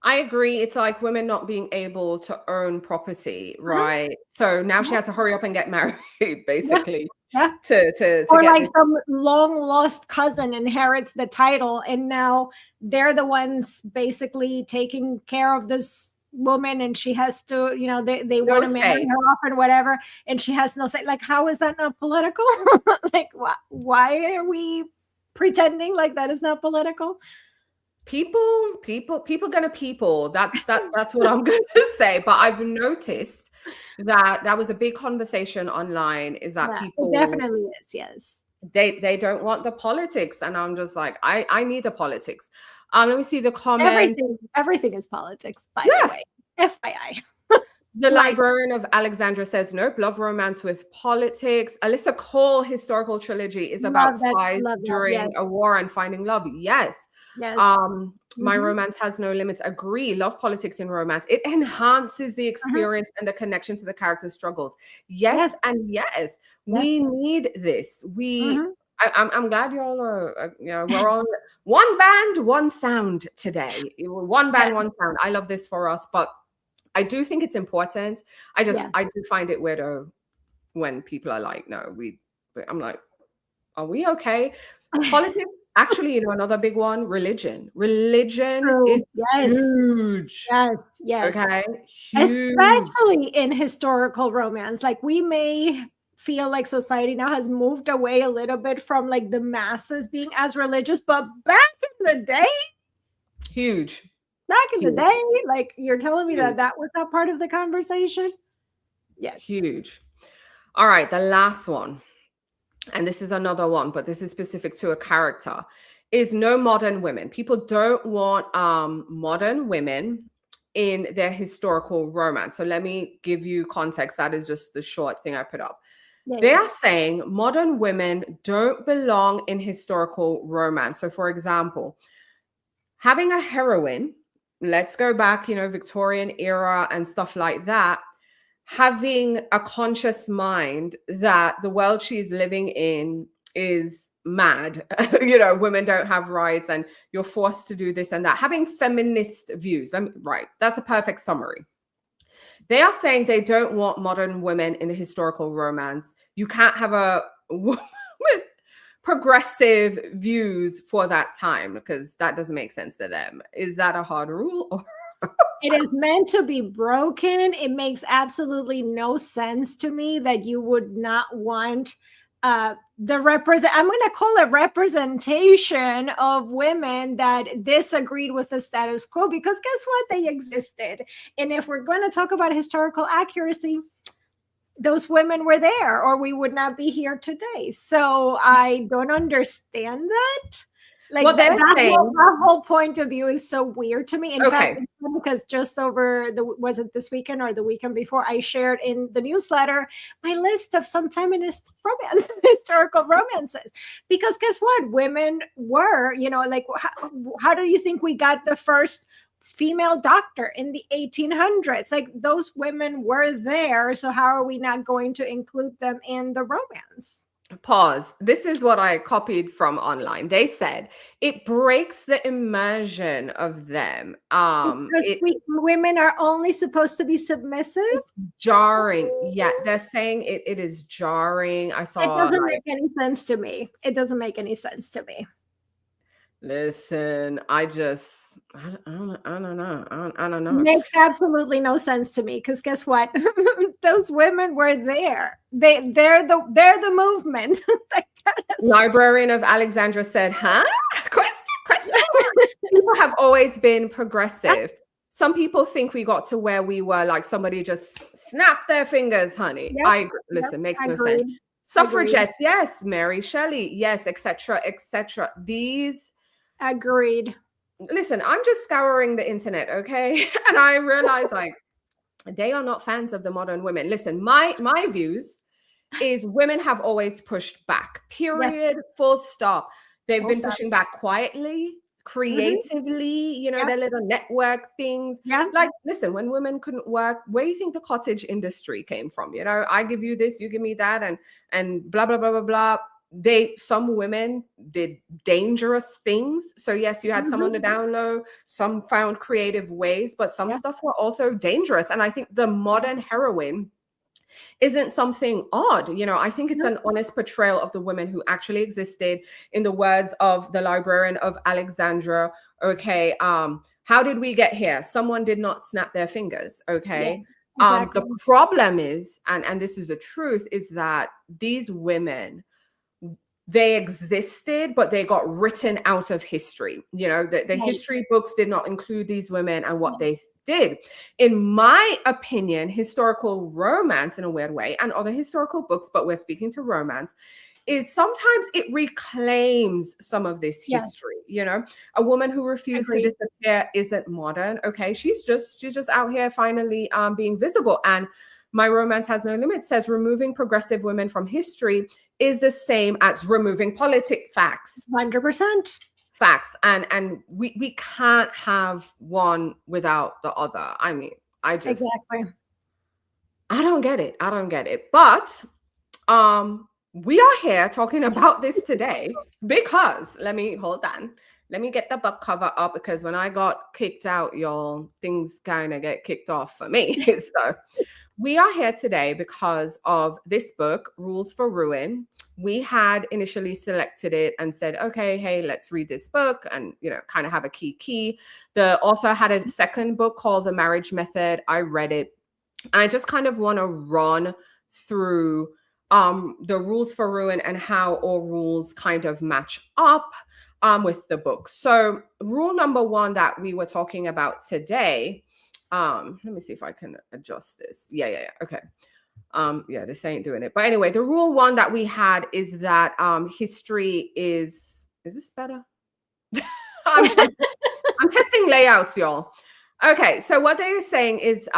I agree. It's like women not being able to own property, right? So now she has to hurry up and get married, basically. To
or like some long lost cousin inherits the title, and now they're the ones basically taking care of this woman, and she has to, you know, they want to marry her off and whatever, and she has no say. Like, how is that not political? Like, why are we pretending like that is not political?
People gonna people. That's what I'm gonna say. But I've noticed that was a big conversation online, is that people,
it definitely is, yes,
they don't want the politics, and I'm just like, I need the politics. Let me see the comment.
Everything is politics, by the way, FYI.
The librarian of Alexandra says, nope, love romance with politics. Alyssa Cole historical trilogy is about spies during a war and finding love. Yes. My romance has no limits. Agree. Love politics in romance. It enhances the experience and the connection to the character's struggles. Yes. And yes, we need this. I'm glad you all are, you know, we're all one band, one sound today. One band, one sound. I love this for us, but I do think it's important. I do find it weird when people are like, no, I'm like, are we okay? Politics, actually, you know, another big one, religion is huge.
Yes.
Okay.
Huge. Especially in historical romance. Like, we may feel like society now has moved away a little bit from like the masses being as religious, but back in the day,
huge.
Back in the day, like, you're telling me that was not part of the conversation? Yes.
Huge. All right, the last one, and this is another one, but this is specific to a character, is no modern women. People don't want modern women in their historical romance. So let me give you context. That is just the short thing I put up. They are saying modern women don't belong in historical romance. So for example, having a heroine, let's go back, you know, Victorian era and stuff like that, having a conscious mind that the world she's living in is mad, you know, women don't have rights and you're forced to do this and that, having feminist views. Right, that's a perfect summary. They are saying they don't want modern women in the historical romance. You can't have a woman with progressive views for that time, because that doesn't make sense to them. Is that a hard rule?
It is meant to be broken. It makes absolutely no sense to me that you would not want I'm going to call it representation of women that disagreed with the status quo, because guess what? They existed. And if we're going to talk about historical accuracy, those women were there, or we would not be here today. So I don't understand that. Like, that whole point of view is so weird to me. In fact, because just over was it this weekend or the weekend before, I shared in the newsletter my list of some feminist romance, historical romances. Because guess what? Women were, you know, like, how do you think we got the first female doctor in the 1800s? Like, those women were there. So how are we not going to include them in the romance?
Pause. This is what I copied from online. They said it breaks the immersion of them.
Because women are only supposed to be submissive.
It's jarring. Yeah, they're saying it is jarring. I
It
saw
doesn't
like,
make any sense to me. It doesn't make any sense to me.
listen, I don't know. I don't know.
Makes absolutely no sense to me, because guess what? Those women were there. They're the movement.
Librarian of Alexandra said, huh? Question. People have always been progressive. Some people think we got to where we were like somebody just snapped their fingers, honey.
Yep,
I agree. Listen, makes no sense.
agreed.
Suffragettes, yes. Mary Shelley, yes, etc., etc. These,
Agreed.
listen, I'm just scouring the internet, okay? And I realize like they are not fans of the modern women. Listen, my views is women have always pushed back. Period.
Yes.
Full stop. They've
Full
been
stop.
pushing back quietly, creatively, you know,
Yeah.
their little network things.
Yeah.
Like, listen, when women couldn't work, where do you think the cottage industry came from? You know, I give you this, you give me that, and blah blah blah blah blah. Some women did dangerous things. So yes, you had some on the down low, some found creative ways, but some
Yeah.
stuff were also dangerous. And I think the modern heroine isn't something odd. You know, I think it's an honest portrayal of the women who actually existed. In the words of the librarian of Alexandra, okay, how did we get here? Someone did not snap their fingers, okay?
Yeah, exactly.
The problem is, and this is the truth, is that these women, they existed, but they got written out of history. You know, the history books did not include these women and what they did. In my opinion, historical romance, in a weird way, and other historical books, but we're speaking to romance, is sometimes it reclaims some of this history. You know, a woman who refused to disappear isn't modern. Okay, she's just out here finally being visible. And My Romance Has No Limit says removing progressive women from history is the same as removing politic facts.
100%.
Facts. And we can't have one without the other. I mean, I don't get it. I don't get it. But we are here talking about this today because let me get the book cover up, because when I got kicked out, y'all, things kind of get kicked off for me. So we are here today because of this book, Rules for Ruin. We had initially selected it and said, okay, hey, let's read this book and, you know, kind of have a key. The author had a second book called The Marriage Method. I read it. And I just kind of want to run through the rules for ruin and how all rules kind of match up with the book. So rule number one that we were talking about today, let me see if I can adjust this. Yeah. Okay. Yeah, this ain't doing it. But anyway, the rule one that we had is that history is this better? I'm testing layouts, y'all. Okay, so what they're saying is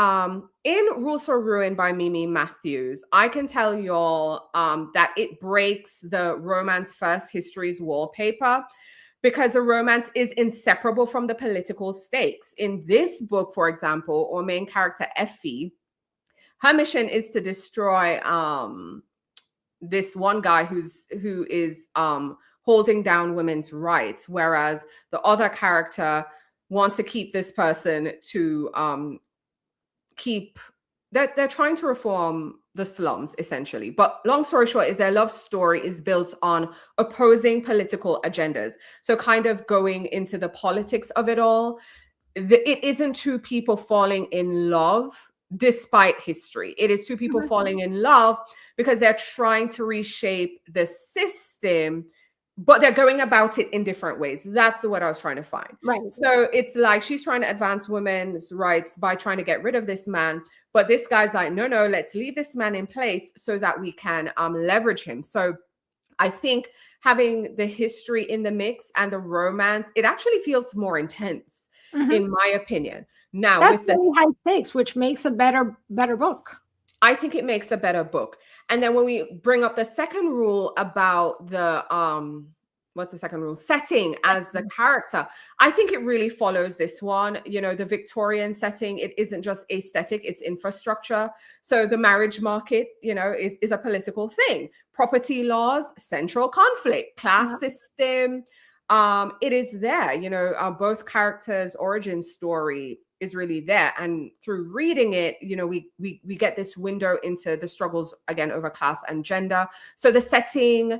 in Rules for Ruin by Mimi Matthews, I can tell y'all that it breaks the romance first history's wallpaper, because a romance is inseparable from the political stakes. In this book, for example, our main character, Effie, her mission is to destroy this one guy who is holding down women's rights, whereas the other character wants to keep this person to keep that they're trying to reform the slums, essentially. But long story short is their love story is built on opposing political agendas. So kind of going into the politics of it all. It isn't two people falling in love despite history. It is two people falling in love because they're trying to reshape the system, but they're going about it in different ways. That's what I was trying to find.
Right.
So it's like she's trying to advance women's rights by trying to get rid of this man. But this guy's like, no, let's leave this man in place so that we can leverage him. So I think having the history in the mix and the romance, it actually feels more intense, in my opinion. Now,
that's
with the
really high stakes, which makes a better book.
I think it makes a better book. And then when we bring up the second rule about the what's the second rule? Setting as the character. I think it really follows this one. You know, the Victorian setting, it isn't just aesthetic, it's infrastructure. So the marriage market, you know, is a political thing. Property laws, central conflict, class system. It is there, you know, both characters' origin story is really there. And through reading it, you know, we get this window into the struggles again over class and gender. So the setting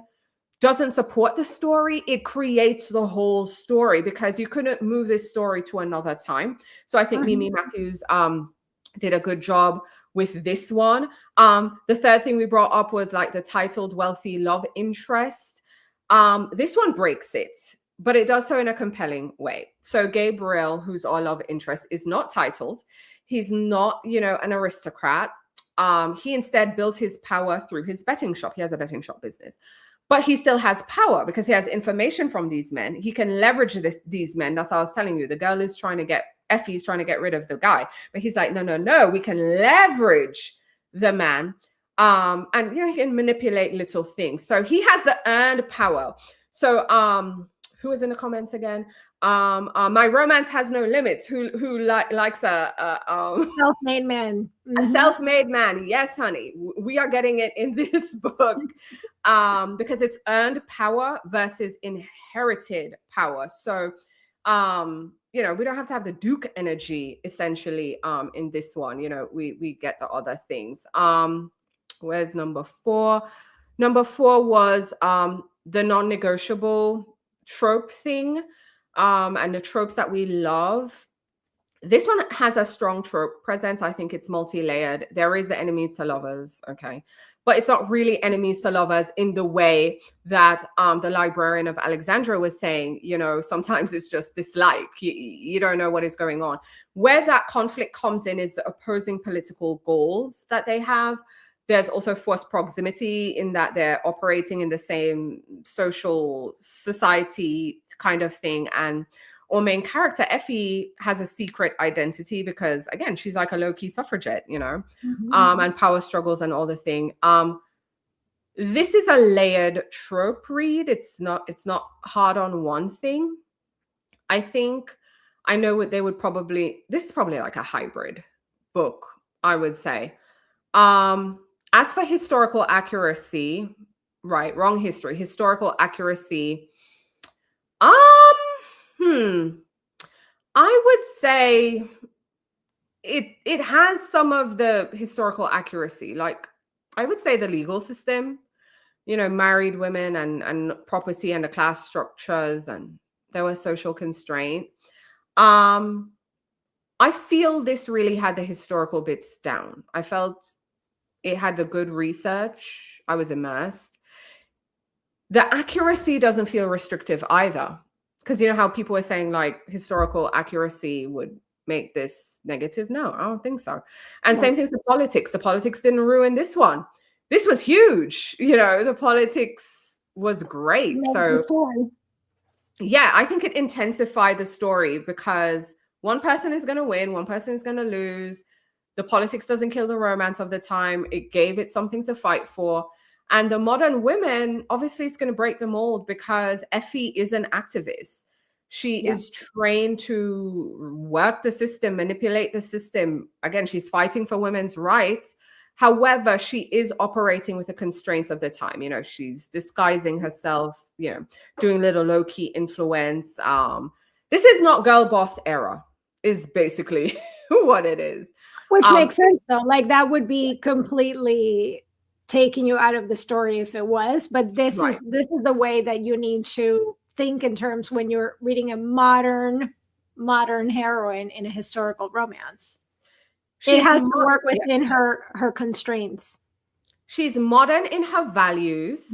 doesn't support the story, it creates the whole story, because you couldn't move this story to another time. So I think Mimi Matthews did a good job with this one. The third thing we brought up was like the titled wealthy love interest. This one breaks it, but it does so in a compelling way. So Gabriel, who's our love interest, is not titled. He's not, you know, an aristocrat. He instead built his power through his betting shop. He has a betting shop business. But he still has power because he has information from these men. He can leverage these men. That's what I was telling you. The girl is trying to Effie is trying to get rid of the guy. But he's like, no, we can leverage the man. And, you know, he can manipulate little things. So he has the earned power. So who is in the comments again? My romance has no limits. Who likes a
self-made man?
A self-made man. Yes, honey. We are getting it in this book because it's earned power versus inherited power. So, you know, we don't have to have the Duke energy essentially in this one. You know, we get the other things. Where's number 4? Number 4 was the non-negotiable trope thing, and the tropes that we love. This one has a strong trope presence. I think it's multi-layered. There is the enemies to lovers, okay, but it's not really enemies to lovers in the way that the librarian of Alexandria was saying. You know, sometimes it's just dislike. You don't know what is going on. Where that conflict comes in is the opposing political goals that they have. There's also forced proximity in that they're operating in the same social society kind of thing. And our main character, Effie, has a secret identity because, again, she's like a low-key suffragette, you know, and power struggles and all the thing. This is a layered trope read. It's not hard on one thing. I think I know what they would probably, this is probably like a hybrid book, I would say. As for historical accuracy, right, wrong history, historical accuracy, I would say it has some of the historical accuracy. Like, I would say the legal system, you know, married women and property and the class structures, and there was social constraint. I feel this really had the historical bits down. I felt it had the good research. I was immersed. The accuracy doesn't feel restrictive either. Because you know how people are saying like historical accuracy would make this negative? No, I don't think so. And same thing for politics. The politics didn't ruin this one. This was huge. You know, the politics was great. So yeah, I think it intensified the story because one person is going to win, one person is going to lose. The politics doesn't kill the romance of the time. It gave it something to fight for. And the modern women, obviously, it's going to break the mold because Effie is an activist. She is trained to work the system, manipulate the system. Again, she's fighting for women's rights. However, she is operating with the constraints of the time. You know, she's disguising herself, you know, doing little low-key influence. This is not girl boss era, is basically what it is.
Which makes sense, though. Like, that would be completely taking you out of the story if it was. But this is the way that you need to think in terms when you're reading a modern heroine in a historical romance. It has to work within her constraints.
She's modern in her values,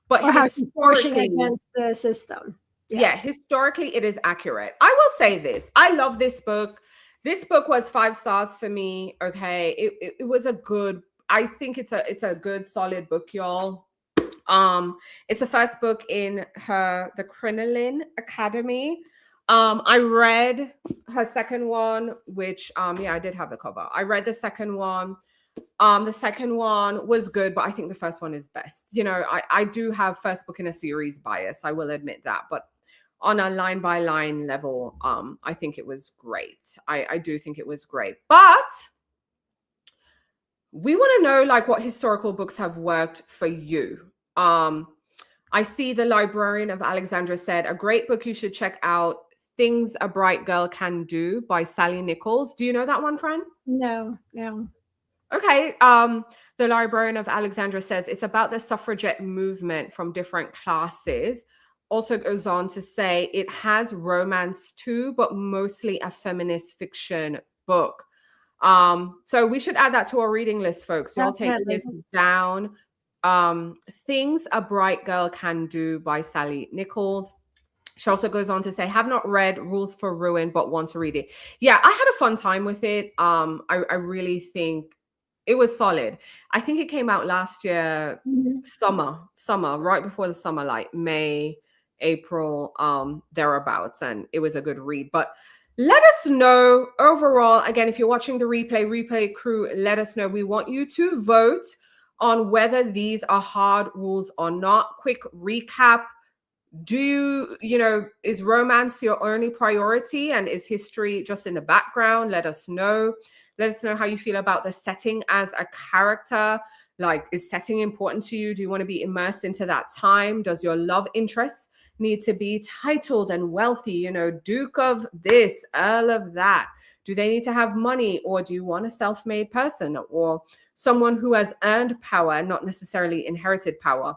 but
or how she's pushing against the system.
Yeah, historically, it is accurate. I will say this. I love this book. This book was 5 stars for me. Okay. It was a good, I think it's a good, solid book, y'all. It's the first book in the Crinoline Academy. I read her second one, which, I did have the cover. I read the second one. The second one was good, but I think the first one is best. You know, I do have first book in a series bias. I will admit that, but on a line by line level, I think it was great. I do think it was great, but we want to know like what historical books have worked for you. I see the librarian of Alexandra said a great book you should check out, Things a Bright Girl Can Do by Sally Nichols. Do you know that one, friend?
No.
Okay. The librarian of Alexandra says it's about the suffragette movement from different classes. Also goes on to say it has romance too, but mostly a feminist fiction book. So we should add that to our reading list, folks. Y'all take
Definitely.
this down. Things a Bright Girl Can Do by Sally Nichols. She also goes on to say, have not read Rules for Ruin, but want to read it. Yeah, I had a fun time with it. I really think it was solid. I think it came out last year, summer, right before the summer, like May, April, thereabouts. And it was a good read. But let us know overall, again, if you're watching the replay crew, let us know. We want you to vote on whether these are hard rules or not. Quick recap. Do you know, is romance your only priority and is history just in the background? Let us know. Let us know how you feel about the setting as a character. Like, is setting important to you? Do you want to be immersed into that time? Does your love interest need to be titled and wealthy? You know, Duke of this, Earl of that. Do they need to have money, or do you want a self-made person or someone who has earned power and not necessarily inherited power?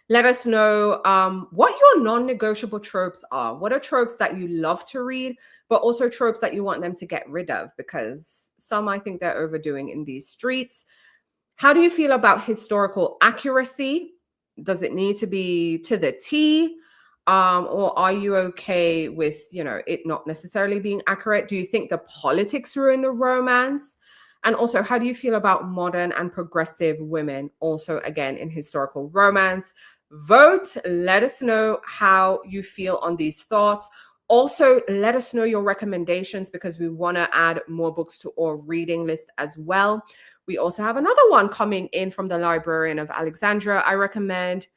Let us know what your non-negotiable tropes are. What are tropes that you love to read, but also tropes that you want them to get rid of? Because some I think they're overdoing in these streets. How do you feel about historical accuracy? Does it need to be to the T? Or are you okay with, you know, it not necessarily being accurate? Do you think the politics ruin the romance? And also, how do you feel about modern and progressive women, also again in historical romance? Vote. Let us know how you feel on these thoughts. Also, let us know your recommendations because we want to add more books to our reading list as well. We also have another one coming in from the librarian of Alexandra. I recommend,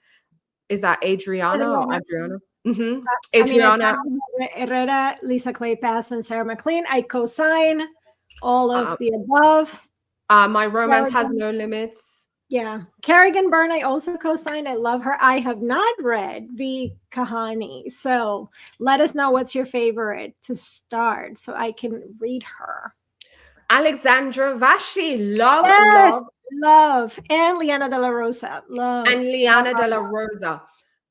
is that Adriana or Adriana? Mm-hmm. Adriana.
Herrera, Lisa Clay Pass, and Sarah McLean. I co-sign all of the above.
My Romance Has No Limits.
Yeah. Kerrigan Byrne, I also co-signed. I love her. I have not read the Kahani. So let us know what's your favorite to start so I can read her.
Alexandra Vashi. Love,
yes, love. And Liana de la Rosa. Love.
And Liana de la Rosa.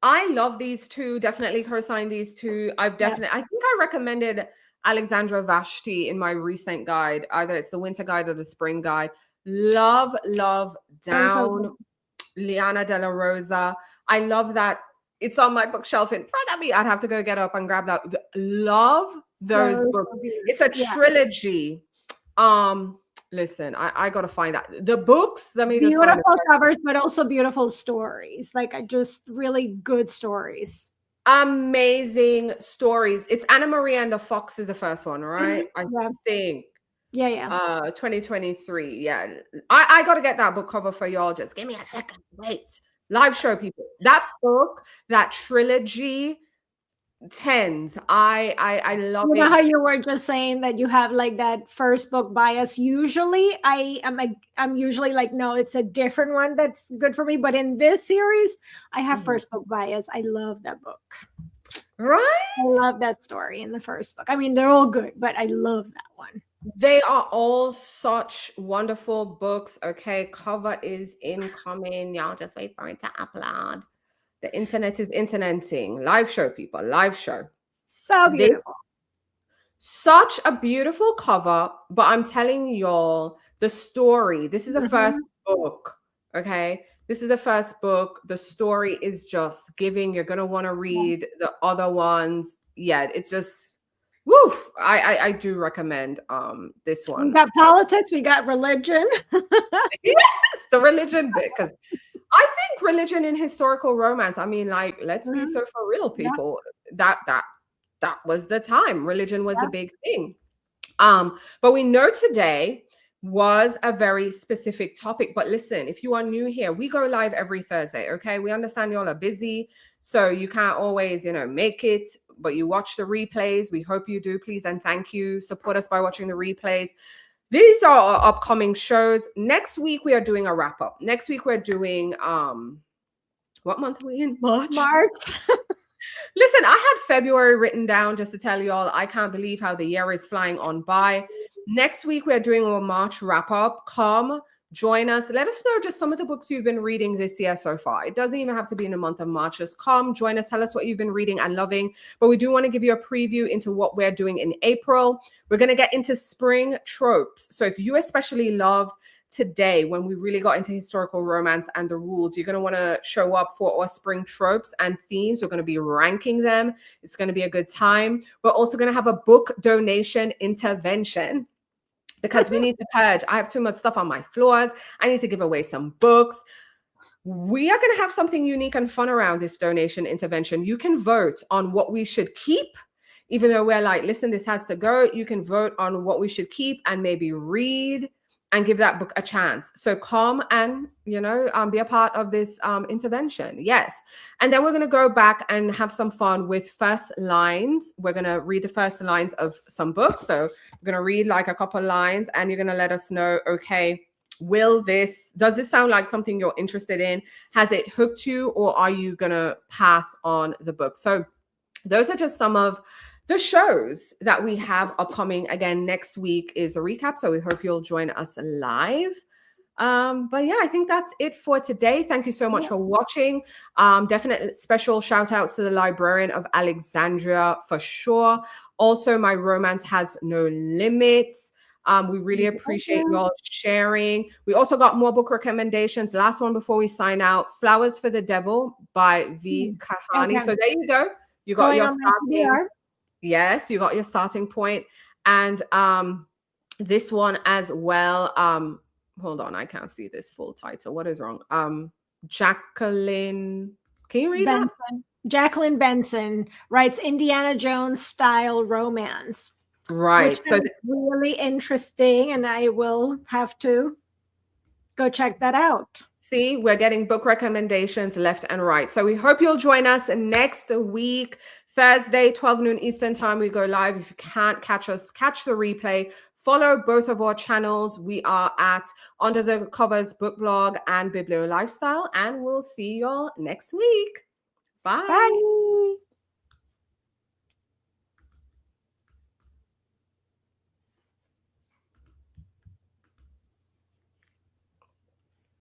I love these two. Definitely co-signed these two. I think I recommended Alexandra Vashti in my recent guide. Either it's the winter guide or the spring guide. Love down Liana de la Rosa. I love that it's on my bookshelf in front of me. I'd have to go get up and grab that. Love those books. It's a trilogy. Listen, I gotta find that. The books, let me just find
beautiful covers, but also beautiful stories. Like just really good stories.
Amazing stories. It's Anna Maria and the Fox is the first one, right? I think.
Yeah.
2023. Yeah. I gotta get that book cover for y'all. Just give me a second. Wait. Live show people. That book, that trilogy, tens. I love it.
You know how you were just saying that you have like that first book bias. Usually I'm usually like, no, it's a different one that's good for me. But in this series, I have first book bias. I love that book.
Right?
I love that story in the first book. I mean, they're all good, but I love that one.
They are all such wonderful books. Okay, cover is incoming. Y'all just wait for it to upload. The internet is interneting. Live show, people. Live show.
So beautiful.
Such a beautiful cover. But I'm telling y'all, the story. This is the first book. Okay. This is the first book. The story is just giving. You're gonna want to read the other ones. Yeah, it's just woof. I do recommend this one.
We got politics, we got religion.
Yes, the religion bit, because I think religion in historical romance, I mean, like, let's be so for real, people. That was the time. Religion was a big thing. But we know today was a very specific topic. But listen, if you are new here, we go live every Thursday, okay? We understand y'all are busy, so you can't always, make it, but you watch the replays. We hope you do, please, and thank you. Support us by watching the replays. These are our upcoming shows. Next week, we are doing a wrap-up. Next week, we're doing, what month are we in? March? Listen, I had February written down just to tell you all, I can't believe how the year is flying on by. Next week, we're doing a March wrap up. Come join us. Let us know just some of the books you've been reading this year so far. It doesn't even have to be in the month of March. Just come join us. Tell us what you've been reading and loving. But we do want to give you a preview into what we're doing in April. We're going to get into spring tropes. So if you especially loved today, when we really got into historical romance and the rules, you're going to want to show up for our spring tropes and themes. We're going to be ranking them. It's going to be a good time. We're also going to have a book donation intervention because we need to purge. I have too much stuff on my floors. I need to give away some books. We are going to have something unique and fun around this donation intervention. You can vote on what we should keep. Even though we're like, listen, this has to go, you can vote on what we should keep and maybe read and give that book a chance. So come and, be a part of this intervention. Yes. And then we're going to go back and have some fun with first lines. We're going to read the first lines of some books. So we're going to read like a couple lines and you're going to let us know, okay, does this sound like something you're interested in? Has it hooked you, or are you going to pass on the book? So those are just some of the shows that we have upcoming. Again, next week is a recap, so we hope you'll join us live. But yeah, I think that's it for today. Thank you so much for watching. Definite special shout outs to the Librarian of Alexandria for sure. Also, My Romance Has No Limits. We really appreciate you all sharing. We also got more book recommendations. Last one before we sign out, Flowers for the Devil by V. Kahani. Okay. So there you go. You got your starting. Yes, you got your starting point. And this one as well. Hold on, I can't see this full title. What is wrong? Jacqueline, can you read Benson. That?
Jacqueline Benson writes Indiana Jones style romance.
Right.
Which is really interesting, and I will have to go check that out.
See, we're getting book recommendations left and right. So we hope you'll join us next week. Thursday, 12 noon Eastern time, we go live. If you can't catch us, catch the replay. Follow both of our channels. We are at Under the Covers Book Blog and Biblio Lifestyle, and we'll see y'all next week. Bye.
Bye.